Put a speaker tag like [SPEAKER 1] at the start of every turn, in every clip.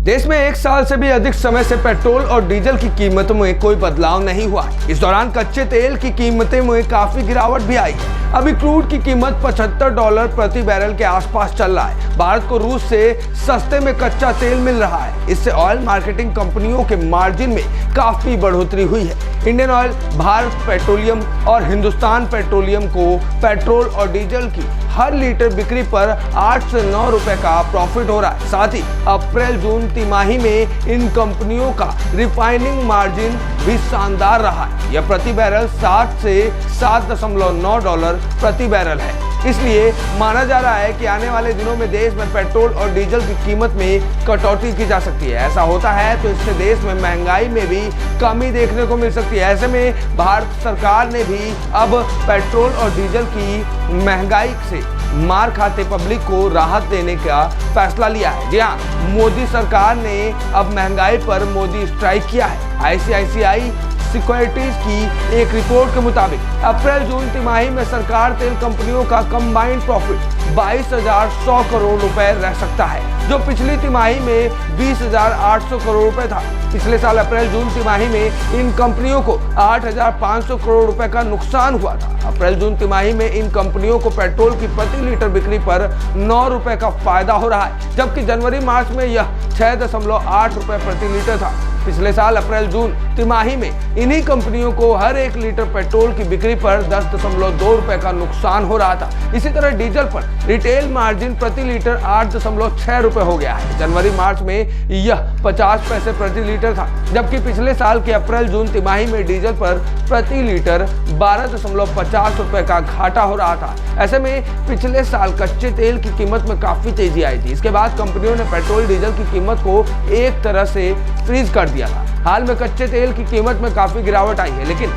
[SPEAKER 1] देश में 1 साल से भी अधिक समय से पेट्रोल और डीजल की कीमतों में कोई बदलाव नहीं हुआ। इस दौरान कच्चे तेल की कीमतें में काफी गिरावट भी आई है। अभी क्रूड की कीमत $75 प्रति बैरल के आसपास चल रहा है। भारत को रूस से सस्ते में कच्चा तेल मिल रहा है। इससे ऑयल मार्केटिंग कंपनियों के मार्जिन में काफी बढ़ोतरी हुई है। इंडियन ऑयल, भारत पेट्रोलियम और हिंदुस्तान पेट्रोलियम को पेट्रोल और डीजल की हर लीटर बिक्री पर 8 से 9 रुपए का प्रॉफिट हो रहा है। साथ ही अप्रैल जून तिमाही में इन कंपनियों का रिफाइनिंग मार्जिन भी शानदार रहा है। यह प्रति बैरल 7 से $7.9 प्रति बैरल है। इसलिए माना जा रहा है कि आने वाले दिनों में देश में पेट्रोल और डीजल की कीमत में कटौती की जा सकती है। ऐसा होता है तो इससे देश में महंगाई में भी कमी देखने को मिल सकती है। ऐसे में भारत सरकार ने भी अब पेट्रोल और डीजल की महंगाई से मार खाते पब्लिक को राहत देने का फैसला लिया है। जी हाँ, मोदी सरकार ने अब महंगाई पर मोदी स्ट्राइक किया है। ICICI सिक्योरिटीज की एक रिपोर्ट के मुताबिक अप्रैल जून तिमाही में सरकार तेल कंपनियों का कंबाइंड प्रॉफिट 22,100 करोड़ रुपए रह सकता है, जो पिछली तिमाही में 20,800 करोड़ रुपए था। पिछले साल अप्रैल जून तिमाही में इन कंपनियों को 8,500 करोड़ रुपए का नुकसान हुआ था। अप्रैल जून तिमाही में इन कंपनियों को पेट्रोल की प्रति लीटर बिक्री पर 9 रुपए का फायदा हो रहा है, जबकि जनवरी मार्च में यह 6.8 रुपए प्रति लीटर था। पिछले साल अप्रैल जून तिमाही में इन्हीं कंपनियों को हर 1 लीटर पेट्रोल की बिक्री पर 10.2 रुपए का नुकसान हो रहा था। इसी तरह डीजल पर रिटेल मार्जिन प्रति लीटर 8.6 रुपए हो गया है। जनवरी मार्च में यह 50 पैसे प्रति लीटर था, जबकि पिछले साल के अप्रैल जून तिमाही में डीजल पर प्रति लीटर 12.50 रुपए का घाटा हो रहा था। ऐसे में पिछले साल कच्चे तेल की कीमत में काफी तेजी आई थी। इसके बाद कंपनियों ने पेट्रोल डीजल की कीमत को एक तरह से फ्रीज कर दिया था। हाल में कच्चे तेल की कीमत में काफी गिरावट आई है, लेकिन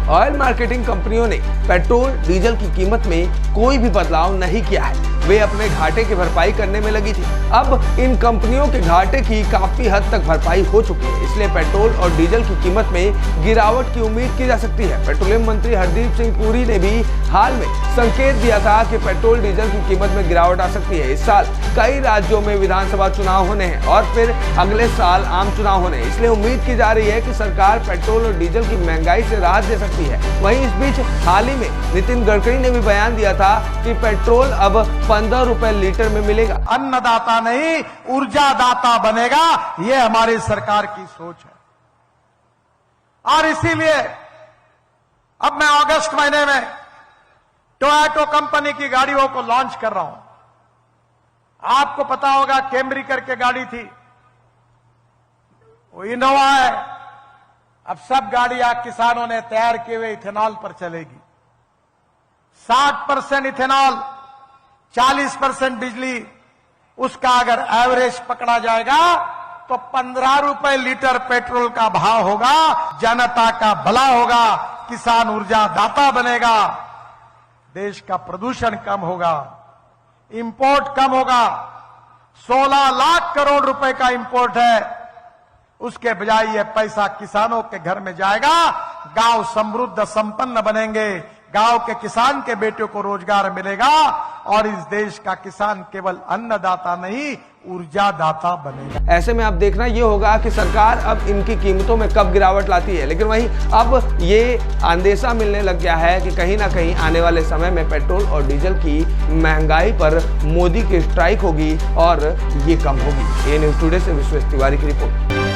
[SPEAKER 1] ऑयल मार्केटिंग कंपनियों ने पेट्रोल डीजल की कीमत में कोई भी बदलाव नहीं किया है। वे अपने घाटे की भरपाई करने में लगी थी। अब इन कंपनियों के घाटे की काफी हद तक भरपाई हो चुकी है, इसलिए पेट्रोल और डीजल की कीमत में गिरावट की उम्मीद की जा सकती है। पेट्रोलियम मंत्री हरदीप सिंह पुरी ने भी हाल में संकेत दिया था कि पेट्रोल डीजल की कीमत में गिरावट आ सकती है। इस साल कई राज्यों में विधानसभा चुनाव होने हैं और फिर अगले साल आम चुनाव होने हैं, इसलिए उम्मीद की जा रही है कि सरकार पेट्रोल और डीजल की महंगाई से राहत दे सकती है। वहीं इस बीच हाल ही में नितिन गडकरी ने भी बयान दिया था कि पेट्रोल अब 15 रुपए लीटर में मिलेगा।
[SPEAKER 2] अन्नदाता नहीं ऊर्जादाता बनेगा, ये हमारी सरकार की सोच है। और इसीलिए अब मैं अगस्त महीने में टोयोटा कंपनी की गाड़ियों को लॉन्च कर रहा हूं। आपको पता होगा कैमरी करके गाड़ी थी, वो इनोवा है। अब सब गाड़ियां किसानों ने तैयार किए हुए इथेनॉल पर चलेगी। 60% इथेनॉल, 40% बिजली, उसका अगर एवरेज पकड़ा जाएगा तो 15 रुपए लीटर पेट्रोल का भाव होगा। जनता का भला होगा, किसान ऊर्जा दाता बनेगा, देश का प्रदूषण कम होगा, इंपोर्ट कम होगा। 16 लाख करोड़ रुपए का इंपोर्ट है, उसके बजाय ये पैसा किसानों के घर में जाएगा। गांव समृद्ध संपन्न बनेंगे, गांव के किसान के बेटे को रोजगार मिलेगा और इस देश का किसान केवल अन्नदाता नहीं ऊर्जादाता बनेगा।
[SPEAKER 1] ऐसे में अब देखना ये होगा कि सरकार अब इनकी कीमतों में कब गिरावट लाती है। लेकिन वहीं अब ये अंदेशा मिलने लग गया है कि कहीं ना कहीं आने वाले समय में पेट्रोल और डीजल की महंगाई पर मोदी की स्ट्राइक होगी और ये कम होगी। ये न्यूज़ टुडे से विश्वेश तिवारी की रिपोर्ट।